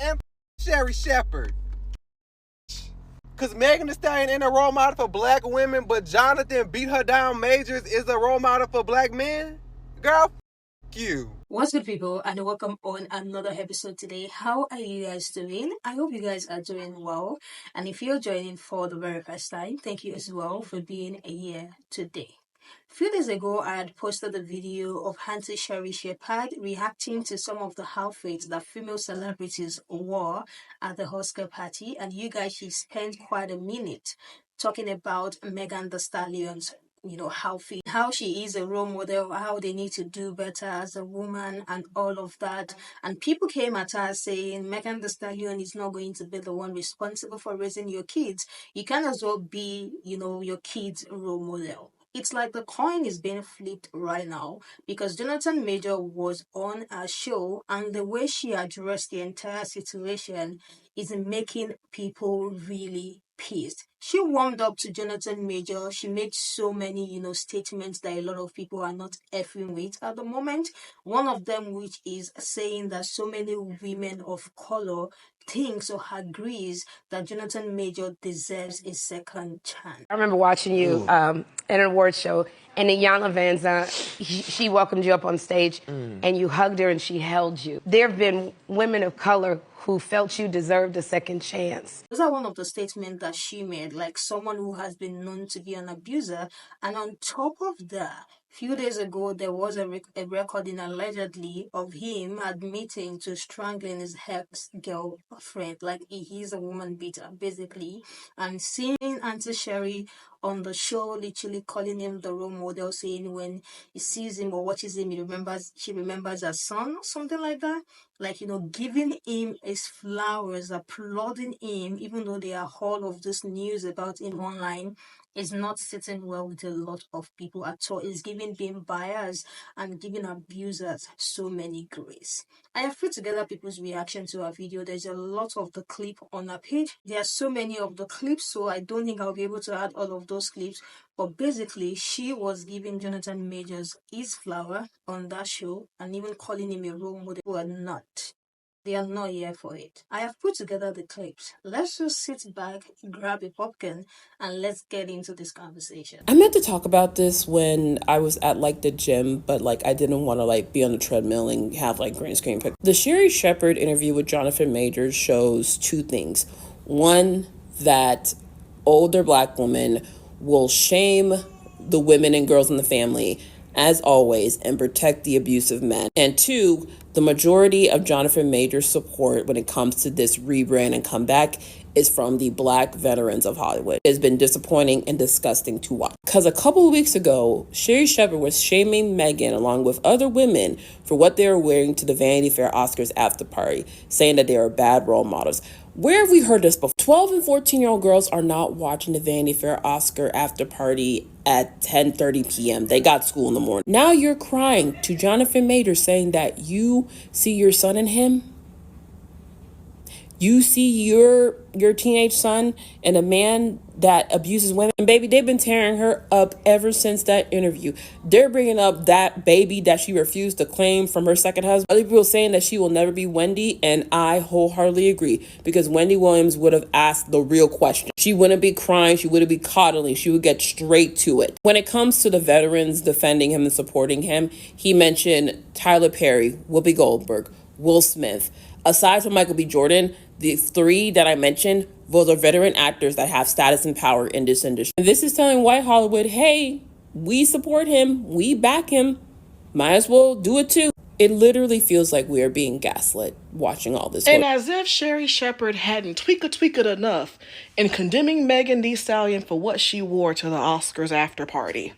and Sherri Sheperd. Because Megan Thee Stallion ain't a role model for black women, but Johnathan beat her down majors is a role model for black men? Girl, you. What's good, people, and welcome on another episode today. How are you guys doing? I hope you guys are doing well. And if you're joining for the very first time, thank you as well for being here today. A few days ago, I had posted a video of Auntie Sherri Sheperd reacting to some of the outfits that female celebrities wore at the Oscar party, and you guys, she spent quite a minute talking about Megan Thee Stallion's how she is a role model, how they need to do better as a woman and all of that. And people came at her saying Megan Thee Stallion is not going to be the one responsible for raising your kids. You can as well be, your kids' role model. It's like the coin is being flipped right now because Johnathan Major was on a show, and the way she addressed the entire situation is making people really pissed. She warmed up to Johnathan Major. She made so many, statements that a lot of people are not effing with at the moment. One of them, which is saying that so many women of color thinks or agrees that Johnathan Major deserves a second chance. I remember watching you at an award show, and Iyanla Vanzant, she welcomed you up on stage, and you hugged her and she held you. There have been women of color who felt you deserved a second chance. Those are one of the statements that she made, like someone who has been known to be an abuser. And on top of that, few days ago, there was a recording allegedly of him admitting to strangling his ex-girlfriend. Like he's a woman beater, basically. And seeing Auntie Sherri on the show, literally calling him the role model, saying when he sees him or watches him, she remembers her son or something like that. Like, giving him his flowers, applauding him, even though there are all of this news about him online, is not sitting well with a lot of people at all. It's giving being biased and giving abusers so many grace. I have put together people's reaction to our video. There's a lot of the clip on our page. There are so many of the clips, so I don't think I'll be able to add all of those clips. But basically, she was giving Johnathan Majors his flower on that show and even calling him a role model. Who are not. They are not here for it. I have put together the clips. Let's just sit back, grab a popcorn, and let's get into this conversation. I meant to talk about this when I was at the gym, but I didn't want to be on the treadmill and have green screen pictures. The Sherri Sheperd interview with Johnathan Majors shows two things. One, that older black women will shame the women and girls in the family as always and protect the abusive men. And two, the majority of Johnathan Majors' support when it comes to this rebrand and comeback is from the black veterans of Hollywood. It has been disappointing and disgusting to watch. Because a couple of weeks ago, Sherri Sheperd was shaming Megan along with other women for what they were wearing to the Vanity Fair Oscars after party, saying that they are bad role models. Where have we heard this before? 12 and 14-year-old girls are not watching the Vanity Fair Oscar after party at 10:30 p.m. They got school in the morning. Now you're crying to Johnathan Majors saying that you see your son in him. You see your teenage son and a man that abuses women. And baby, they've been tearing her up ever since that interview. They're bringing up that baby that she refused to claim from her second husband. Other people saying that she will never be Wendy, and I wholeheartedly agree, because Wendy Williams would have asked the real question. She wouldn't be crying. She wouldn't be coddling. She would get straight to it. When it comes to the veterans defending him and supporting him, he mentioned Tyler Perry, Whoopi Goldberg, Will Smith. Aside from Michael B. Jordan, the three that I mentioned, those are veteran actors that have status and power in this industry. And this is telling white Hollywood, hey, we support him, we back him, might as well do it too. It literally feels like we are being gaslit watching all this. And as if Sherri Sheperd hadn't tweaked enough in condemning Megan Thee Stallion for what she wore to the Oscars after party.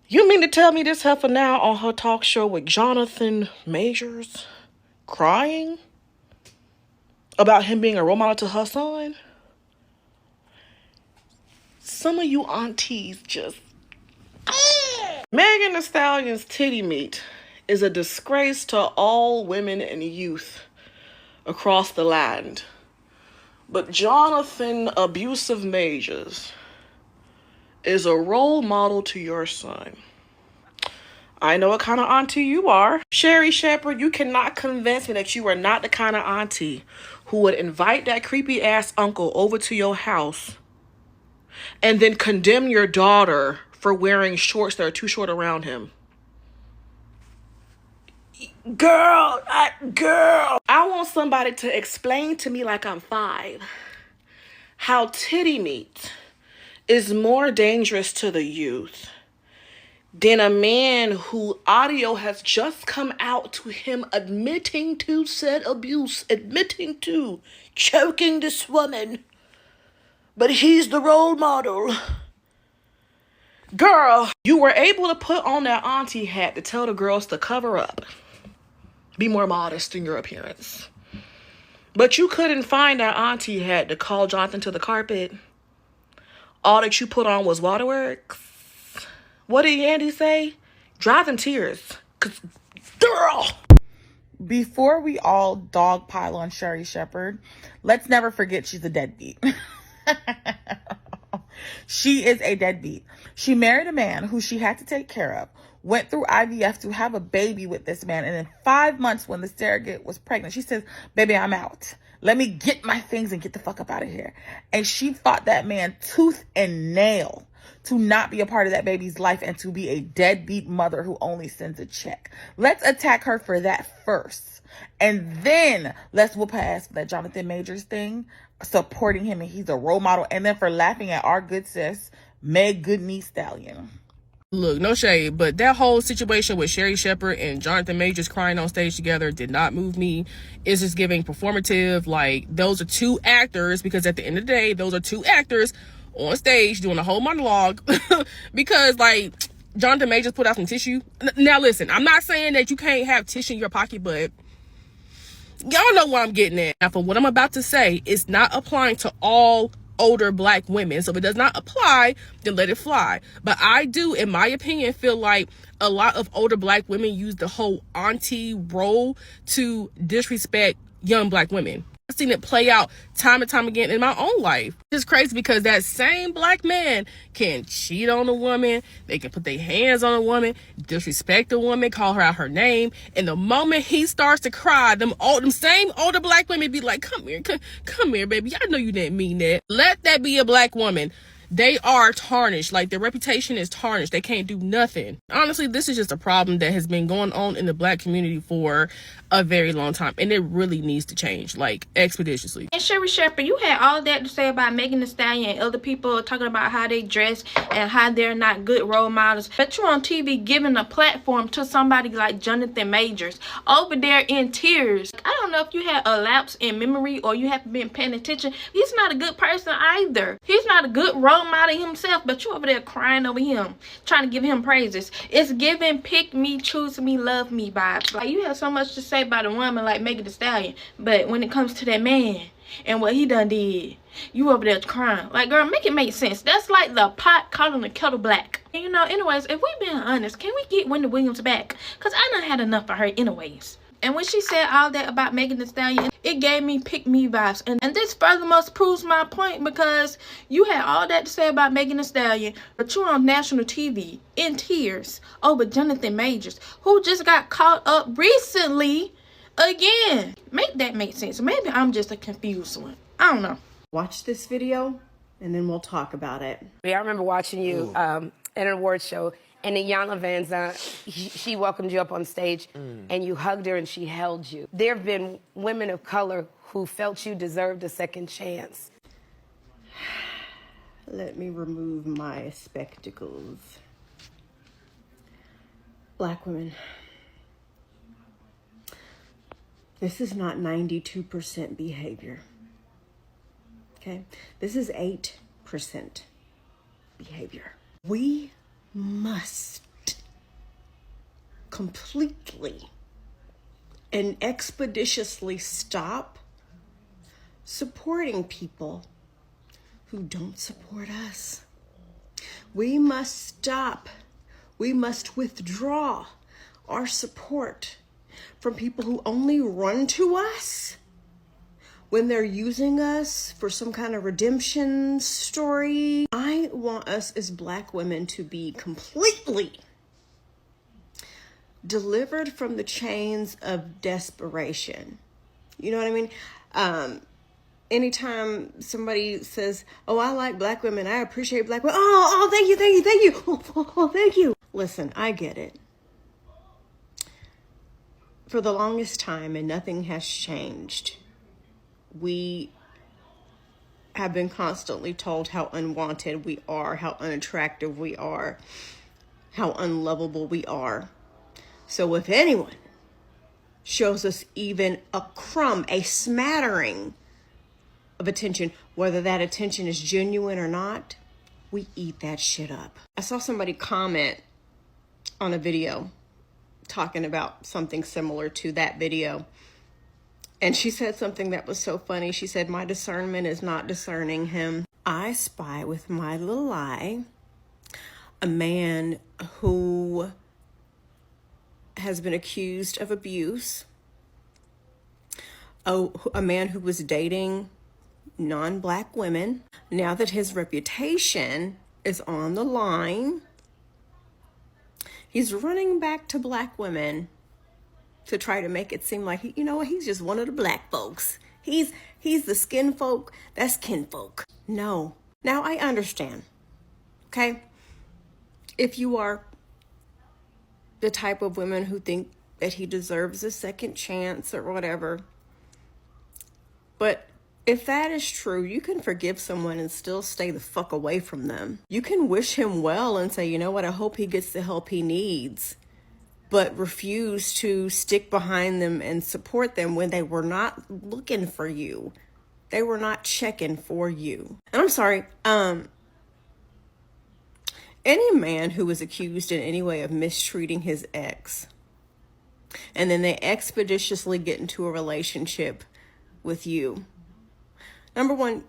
You mean to tell me this heifer now on her talk show with Johnathan Majors crying about him being a role model to her son? Some of you aunties just... Megan Thee Stallion's titty meat is a disgrace to all women and youth across the land. But Johnathan Abusive Majors is a role model to your son. I know what kind of auntie you are. Sherri Sheperd, you cannot convince me that you are not the kind of auntie who would invite that creepy ass uncle over to your house and then condemn your daughter for wearing shorts that are too short around him. Girl, I want somebody to explain to me like I'm 5 how titty meat is more dangerous to the youth than a man who audio has just come out to him admitting to said abuse, admitting to choking this woman. But he's the role model. Girl, you were able to put on that auntie hat to tell the girls to cover up. Be more modest in your appearance. But you couldn't find that auntie hat to call Johnathan to the carpet. All that you put on was waterworks. What did Andy say? Dry them tears. 'Cause, girl! Before we all dogpile on Sherri Sheperd, let's never forget she's a deadbeat. She is a deadbeat. She married a man who she had to take care of, went through IVF to have a baby with this man, and in 5 months when the surrogate was pregnant, she says, baby, I'm out. Let me get my things and get the fuck up out of here. And she fought that man tooth and nail to not be a part of that baby's life and to be a deadbeat mother who only sends a check. Let's attack her for that first. And then let's whoop her ass for that Johnathan Majors thing, supporting him and he's a role model. And then for laughing at our good sis, Meg Goodney Stallion. Look, no shade, but that whole situation with Sherri Sheperd and Johnathan Majors crying on stage together did not move me. It's just giving performative. Like, those are two actors, because at the end of the day, those are two actors on stage doing a whole monologue. Because, like, Johnathan Majors put out some tissue. Now, listen, I'm not saying that you can't have tissue in your pocket, but y'all know what I'm getting at. Now, for what I'm about to say, it's not applying to all older black women. So if it does not apply, then let it fly. But I do, in my opinion, feel like a lot of older black women use the whole auntie role to disrespect young black women. I've seen it play out time and time again in my own life. It's crazy because that same black man can cheat on a woman. They can put their hands on a woman, disrespect a woman, call her out her name. And the moment he starts to cry, them same older black women be like, come here, baby. I know you didn't mean that. Let that be a black woman. They are tarnished. Like, their reputation is tarnished. They can't do nothing. Honestly, this is just a problem that has been going on in the black community for a very long time, and it really needs to change, like, expeditiously. And Sherri Sheperd, you had all that to say about Megan Thee Stallion and other people talking about how they dress and how they're not good role models. But you're on TV giving a platform to somebody like Johnathan Majors over there in tears. I don't know if you had a lapse in memory or you haven't been paying attention. He's not a good person either. He's not a good role model himself, but you over there crying over him, trying to give him praises. It's giving pick me, choose me, love me vibes. Like, you have so much to say about a woman like Megan Thee Stallion, but when it comes to that man and what he done did, you over there crying. Like, girl, make it make sense. That's like the pot calling the kettle black. And you know, anyways, if we being honest, can we get Wendy Williams back? Because I done had enough of her anyways. And when she said all that about Megan Thee Stallion, it gave me pick me vibes. And this furthermore proves my point, because you had all that to say about Megan Thee Stallion, but you're on national TV in tears over Johnathan Majors, who just got caught up recently again. Make that make sense. Maybe I'm just a confused one. I don't know. Watch this video and then we'll talk about it. Yeah, I remember watching you at an award show, and Iyanla Vanzant, she welcomed you up on stage, and you hugged her and she held you. There have been women of color who felt you deserved a second chance. Let me remove my spectacles. Black women. This is not 92% behavior. Okay? This is 8% behavior. We must completely and expeditiously stop supporting people who don't support us. We must stop. We must withdraw our support from people who only run to us when they're using us for some kind of redemption story. I want us as Black women to be completely delivered from the chains of desperation. You know what I mean? Anytime somebody says, oh, I like black women, I appreciate black women. Oh, thank you, thank you, thank you. Oh, thank you. Listen, I get it. For the longest time, and nothing has changed, we have been constantly told how unwanted we are, how unattractive we are, how unlovable we are. So if anyone shows us even a crumb, a smattering of attention, whether that attention is genuine or not, we eat that shit up. I saw somebody comment on a video talking about something similar to that video. And she said something that was so funny. She said, my discernment is not discerning him. I spy with my little eye a man who has been accused of abuse. A man who was dating non-black women. Now that his reputation is on the line, he's running back to black women to try to make it seem like, you know what, he's just one of the black folks. He's the skin folk, that's kin folk. No. Now I understand, okay? If you are the type of women who think that he deserves a second chance or whatever, but if that is true, you can forgive someone and still stay the fuck away from them. You can wish him well and say, you know what, I hope he gets the help he needs, but refuse to stick behind them and support them when they were not looking for you. They were not checking for you. And I'm sorry, any man who was accused in any way of mistreating his ex, and then they expeditiously get into a relationship with you, number one,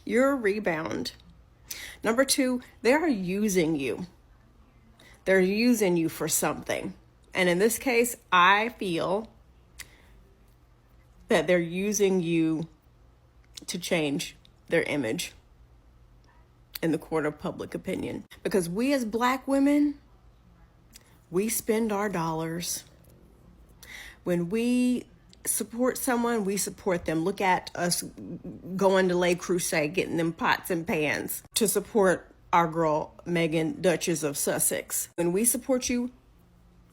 you're a rebound. Number two, they are using you. They're using you for something. And in this case, I feel that they're using you to change their image in the court of public opinion. Because we as black women, we spend our dollars. When we support someone, we support them. Look at us going to Le Creuset, getting them pots and pans to support our girl Megan, Duchess of Sussex. When we support you,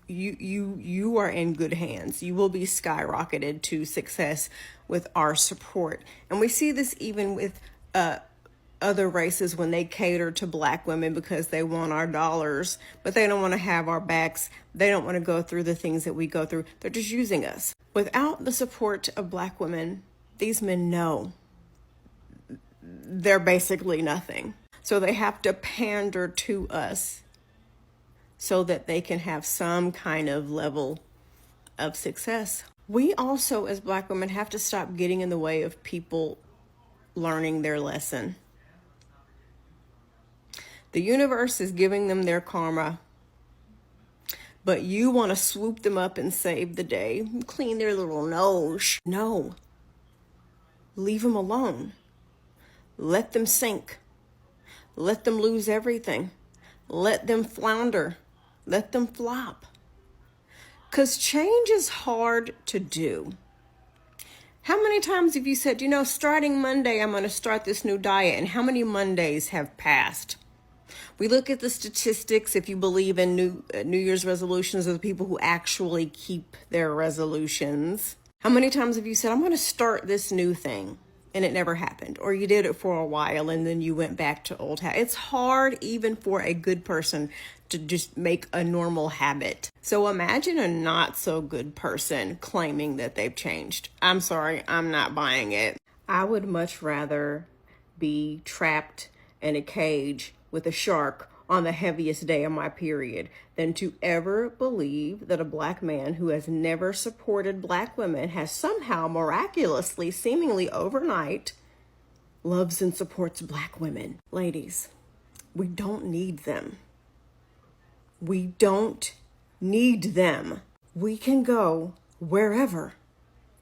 you are in good hands. You will be skyrocketed to success with our support. And we see this even with other races when they cater to black women because they want our dollars, but they don't want to have our backs. They don't want to go through the things that we go through. They're just using us. Without the support of black women, these men know they're basically nothing. So they have to pander to us so that they can have some kind of level of success. We also, as black women, have to stop getting in the way of people learning their lesson. The universe is giving them their karma, but you want to swoop them up and save the day, clean their little nose. No. Leave them alone. Let them sink. Let them lose everything. Let them flounder. Let them flop. Because change is hard to do. How many times have you said, starting Monday, I'm going to start this new diet, and how many Mondays have passed? We look at the statistics, if you believe in New Year's resolutions, of the people who actually keep their resolutions. How many times have you said, I'm going to start this new thing, and it never happened? Or you did it for a while, and then you went back to old habits. It's hard even for a good person to just make a normal habit. So imagine a not so good person claiming that they've changed. I'm sorry, I'm not buying it. I would much rather be trapped in a cage with a shark on the heaviest day of my period than to ever believe that a black man who has never supported black women has somehow miraculously, seemingly overnight, loves and supports black women. Ladies, we don't need them. We don't need them. We can go wherever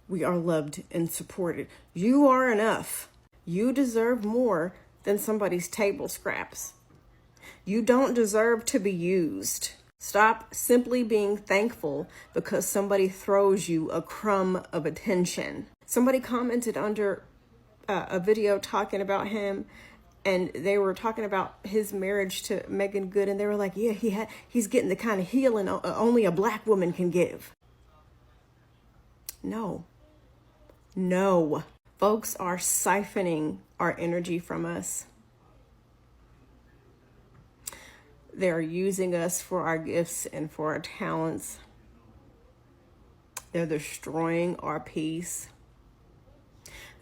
we are loved and supported. You are enough. You deserve more than somebody's table scraps. You don't deserve to be used. Stop simply being thankful because somebody throws you a crumb of attention. Somebody commented under a video talking about him, and they were talking about his marriage to Megan Good, and they were like, yeah, he's getting the kind of healing only a black woman can give. No. Folks are siphoning our energy from us. They're using us for our gifts and for our talents. They're destroying our peace.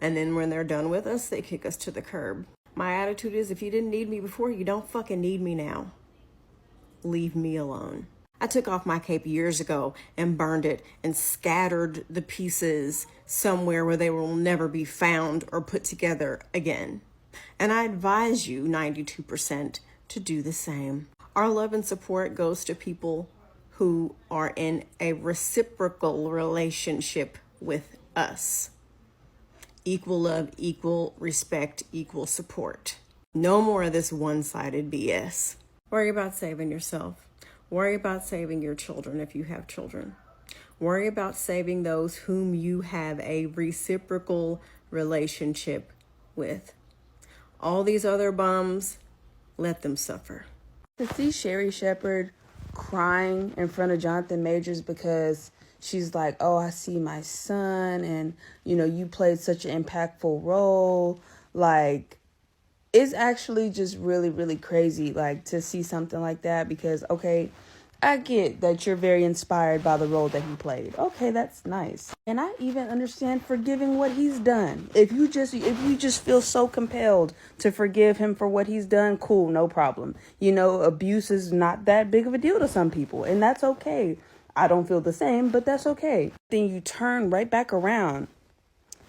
And then when they're done with us, they kick us to the curb. My attitude is, if you didn't need me before, you don't fucking need me now. Leave me alone. I took off my cape years ago and burned it and scattered the pieces somewhere where they will never be found or put together again. And I advise you, 92%, to do the same. Our love and support goes to people who are in a reciprocal relationship with us. Equal love, equal respect, equal support. No more of this one-sided BS. Worry about saving yourself. Worry about saving your children if you have children. Worry about saving those whom you have a reciprocal relationship with. All these other bums, let them suffer. To see Sherri Sheperd crying in front of Johnathan Majors because she's like, oh, I see my son, and, you know, you played such an impactful role. Like, it's actually just really, really crazy, like, to see something like that because, okay, I get that you're very inspired by the role that he played. Okay, that's nice. And I even understand forgiving what he's done. If you just feel so compelled to forgive him for what he's done, cool, no problem. You know, abuse is not that big of a deal to some people, and that's okay. I don't feel the same, but that's okay. Then you turn right back around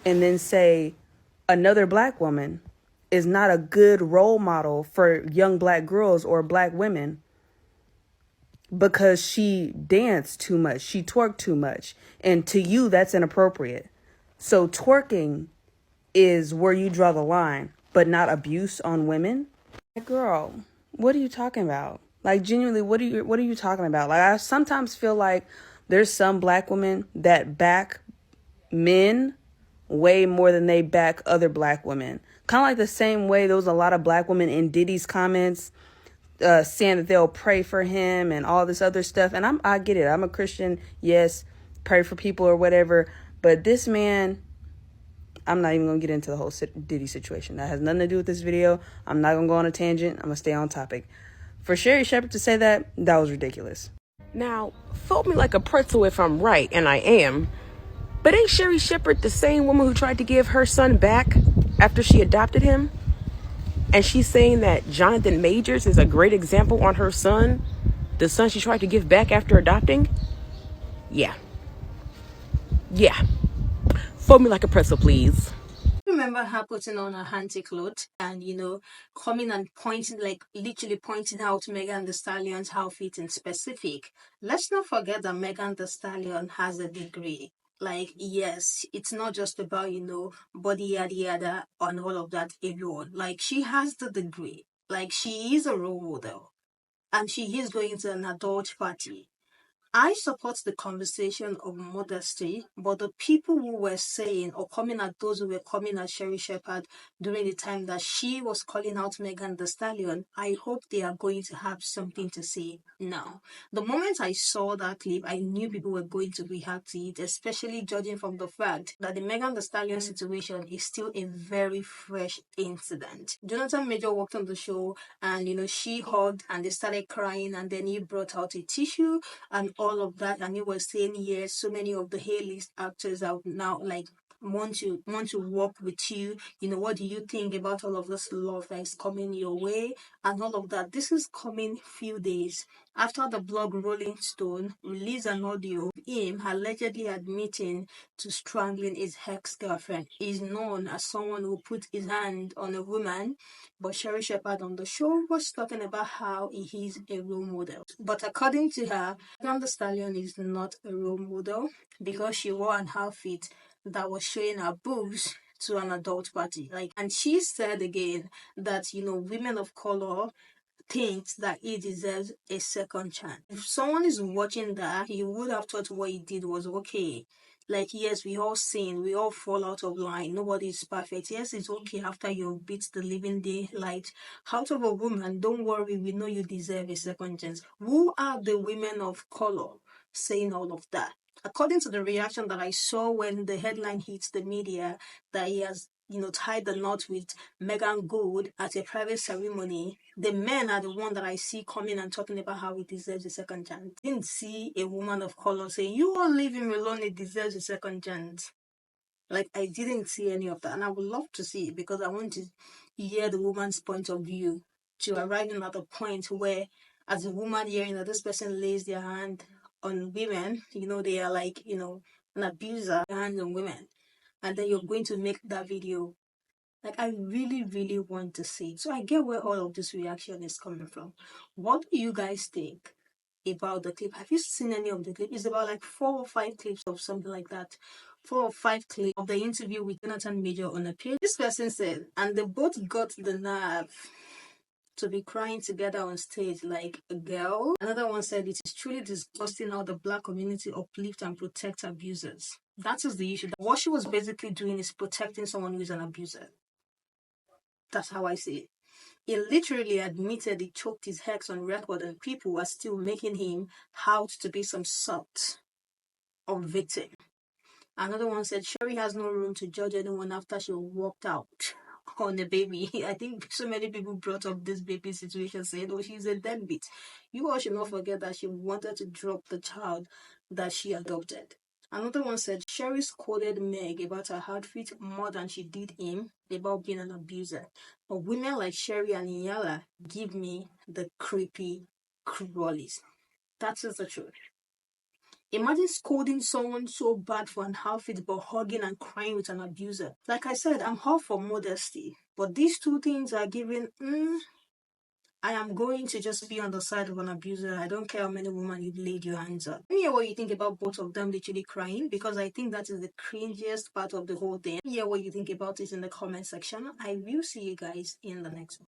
and then say another black woman is not a good role model for young black girls or black women because she danced too much, she twerked too much, and to you that's inappropriate. So twerking is where you draw the line, but not abuse on women. Girl, what are you talking about? Like, genuinely, what are you talking about? Like, I sometimes feel like there's some black women that back men way more than they back other black women. Kind of like the same way there was a lot of black women in Diddy's comments saying that they'll pray for him and all this other stuff. And I get it. I'm a Christian. Yes, pray for people or whatever. But this man, I'm not even going to get into the whole Diddy situation. That has nothing to do with this video. I'm not going to go on a tangent. I'm going to stay on topic. For Sherri Sheperd to say that was ridiculous. Now, fold me like a pretzel if I'm right, and I am. But ain't Sherri Sheperd the same woman who tried to give her son back after she adopted him? And she's saying that Johnathan Majors is a great example on her son, the son she tried to give back after adopting? Yeah. Fold me like a pretzel, please. Remember her putting on her hunting clothes and, you know, coming and pointing, like literally pointing out Megan Thee Stallion's outfit in specific. Let's not forget that Megan Thee Stallion has a degree. Like, yes, it's not just about, you know, body yada yada and all of that alone. Like, she has the degree. Like, she is a role model. And she is going to an adult party. I support the conversation of modesty, but the people who were saying or coming at those who were coming at Sherri Sheperd during the time that she was calling out Megan Thee Stallion, I hope they are going to have something to say now. The moment I saw that clip, I knew people were going to react to it, especially judging from the fact that the Megan Thee Stallion situation is still a very fresh incident. Johnathan Major walked on the show and, you know, she hugged and they started crying, and then he brought out a tissue and all of that, and he was saying, yes, so many of the A-list actors are now like want to work with you. You know, what do you think about all of this love that is coming your way and all of that? This is coming few days after the blog Rolling Stone released an audio of him allegedly admitting to strangling his ex-girlfriend. He's known as someone who put his hand on a woman, but Sherri Sheperd on the show was talking about how he is a role model. But according to her, Megan Thee Stallion is not a role model because she wore an outfit that was showing her boobs to an adult party. Like, and she said again that, you know, women of color thinks that he deserves a second chance. If someone is watching that, he would have thought what he did was okay. Like, yes, we all sin, we all fall out of line, nobody is perfect. Yes, it's okay after you beat the living daylight out of a woman. Don't worry, we know you deserve a second chance. Who are the women of color saying all of that? According to the reaction that I saw when the headline hits the media that he has, tied the knot with Megan Good at a private ceremony, the men are the one that I see coming and talking about how he deserves a second chance. I didn't see a woman of color saying, you all leave him alone, he deserves a second chance. Like, I didn't see any of that, and I would love to see it because I want to hear the woman's point of view to arriving at a point where, as a woman hearing that this person lays their hand on women, they are like, an abuser, hands on women, and then you're going to make that video. Like, I really, really want to see it. So I get where all of this reaction is coming from. What do you guys think about the clip? Have you seen any of the clip? It's about like 4 or 5 clips of something like that. 4 or 5 clips of the interview with Johnathan Major on a page. This person said, and they both got the nerve to be crying together on stage like a girl. Another one said, it is truly disgusting how the Black community uplift and protect abusers. That is the issue. What she was basically doing is protecting someone who is an abuser. That's how I see it. He literally admitted he choked his ex on record, and people are still making him out to be some sort of victim. Another one said, Sherri has no room to judge anyone after she walked out on a baby. I think so many people brought up this baby situation saying, oh, she's a deadbeat. You all should not forget that she wanted to drop the child that she adopted. Another one said, Sherri scolded Meg about her outfit more than she did him about being an abuser. But women like Sherri and Inyala give me the creepy crawlies. That is the truth. Imagine scolding someone so bad for an outfit but hugging and crying with an abuser. Like I said, I'm all for modesty. But these two things are giving, I am going to just be on the side of an abuser. I don't care how many women you've laid your hands on. Let me hear what you think about both of them literally crying, because I think that is the cringiest part of the whole thing. Let me hear what you think about it in the comment section. I will see you guys in the next one.